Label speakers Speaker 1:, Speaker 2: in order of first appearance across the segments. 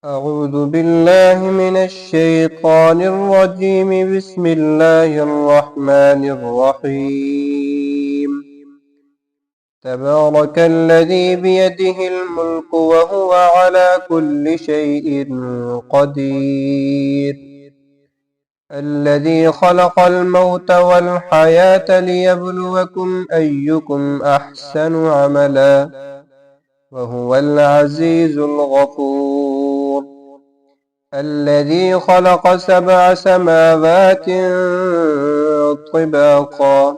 Speaker 1: أعوذ بالله من الشيطان الرجيم. بسم الله الرحمن الرحيم. تبارك الذي بيده الملك وهو على كل شيء قدير. الذي خلق الموت والحياة ليبلوكم أيكم أحسن عملا وهو العزيز الغفور. الذي خلق 7 سماوات طباقا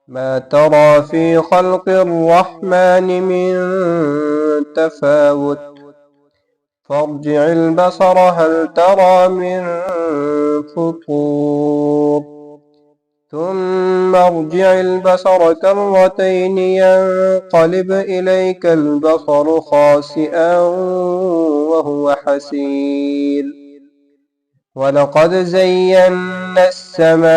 Speaker 1: ما ترى في خلق الرحمن من تفاوت فارجع البصر هل ترى من فطور ثم ارجع البصر كرتين ينقلب إليك البصر خاسئا وهو حسير. ولقد زينا السماء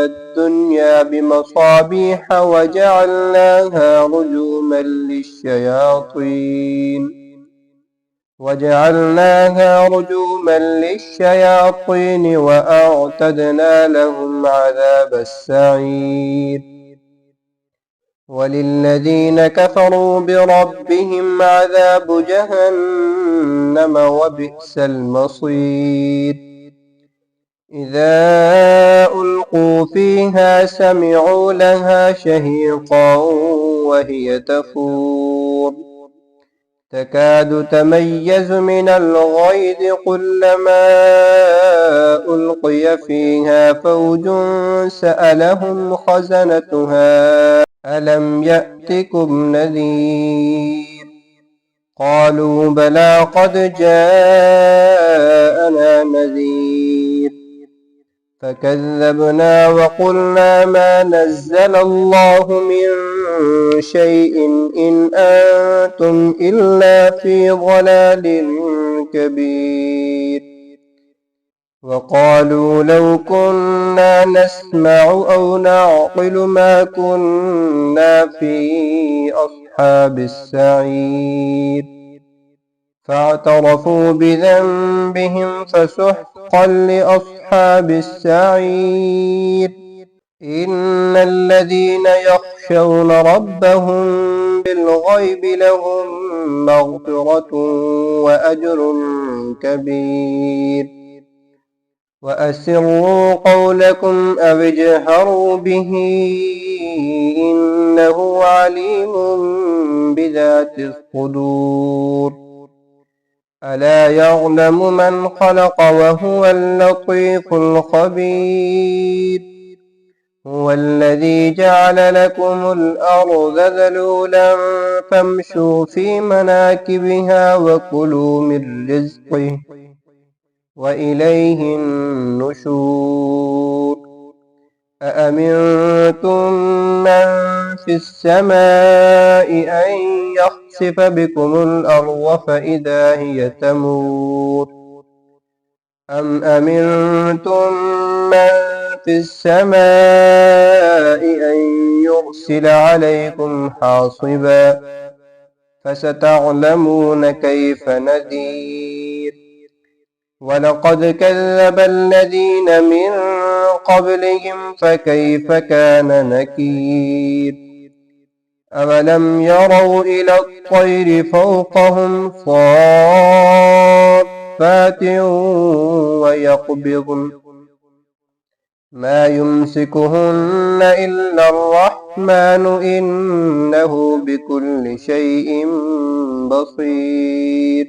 Speaker 1: الدنيا بمصابيح وجعلناها رجوما للشياطين وأعتدنا لهم عذاب السعير. وللذين كفروا بربهم عذاب جهنم وبئس المصير. إذا ألقوا فيها سمعوا لها شهيقا وهي تفور تكاد تميز من الغيظ كلما ألقي فيها فوج سألهم خزنتها ألم يأتكم نذير قالوا بلى قد جاءنا نذير فكذبنا وقلنا ما نزل الله من شيء إن أنتم إلا في ضلال كبير. وقالوا لو كنا نسمع أو نعقل ما كنا في أصحاب السعير فاعترفوا بذنبهم فسحقا لأصحاب السعير. إن الذين يخشون ربهم بالغيب لهم مغفرة وأجر كبير. وأسروا قولكم أو اجهروا به إنه عليم بذات الصدور. ألا يعلم من خلق وهو اللطيف الخبير. هو الذي جعل لكم الأرض ذلولا فامشوا في مناكبها وكلوا من رزقه وإليه النشور. أأمنتم من في السماء أن يخسف بكم الأرض فإذا هي تمور أم أمنتم من في السماء أن يرسل عليكم حاصبا فستعلمون كيف نذير. ولقد كذب الذين من قبلهم فكيف كان نكير. أولم يروا إلى الطير فوقهم صافات ويقبضن ما يمسكهن إلا الرحمن إنه بكل شيء بصير.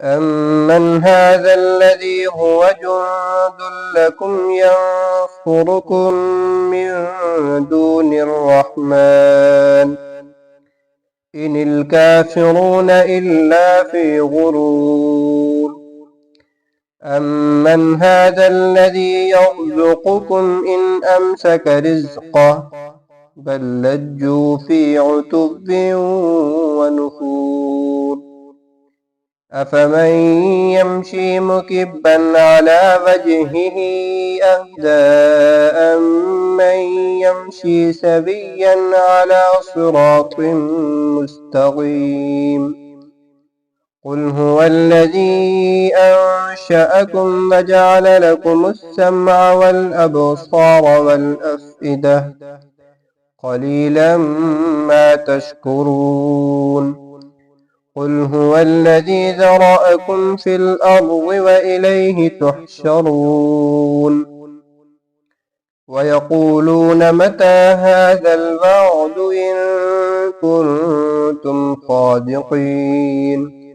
Speaker 1: أمن هذا الذي هو جند لكم ينصركم من دون الرحمن إن الكافرون إلا في غرور. أمن هذا الذي يرزقكم إن أمسك رزقه بل لجوا في عتب ونفور. أفمن يمشي مكبا على وجهه أهدى أمن يمشي سويا على صراط مستقيم قل هو الذي أنشأكم وجعل لكم السمع والأبصار والأفئدة قليلا ما تشكرون قل هو الذي ذرأكم في الأرض وإليه تحشرون ويقولون متى هذا الوعد إن كنتم صادقين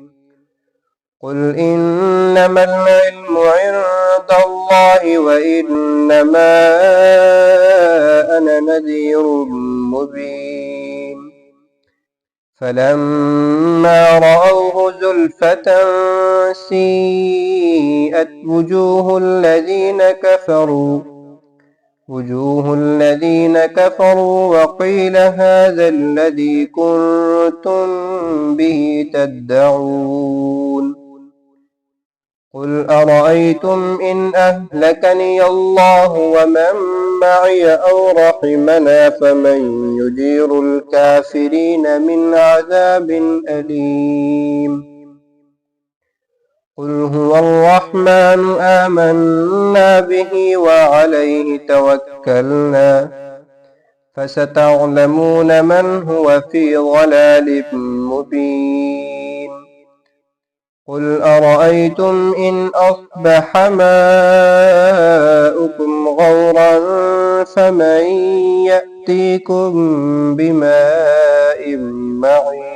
Speaker 1: قل إنما العلم عند الله وإنما أنا نذير مبين فلما رأوه زلفة سيئت وجوه الذين كفروا وقيل هذا الذي كنتم به تدعون قل أرأيتم إن أهلكني الله ومن معي أو رحمنا فمن يجير الكافرين من عذاب أليم قل هو الرحمن آمنا به وعليه توكلنا فستعلمون من هو في ضلال مبين قل أرأيتم إن أصبح ماؤكم غورا فمن يأتيكم بماء معين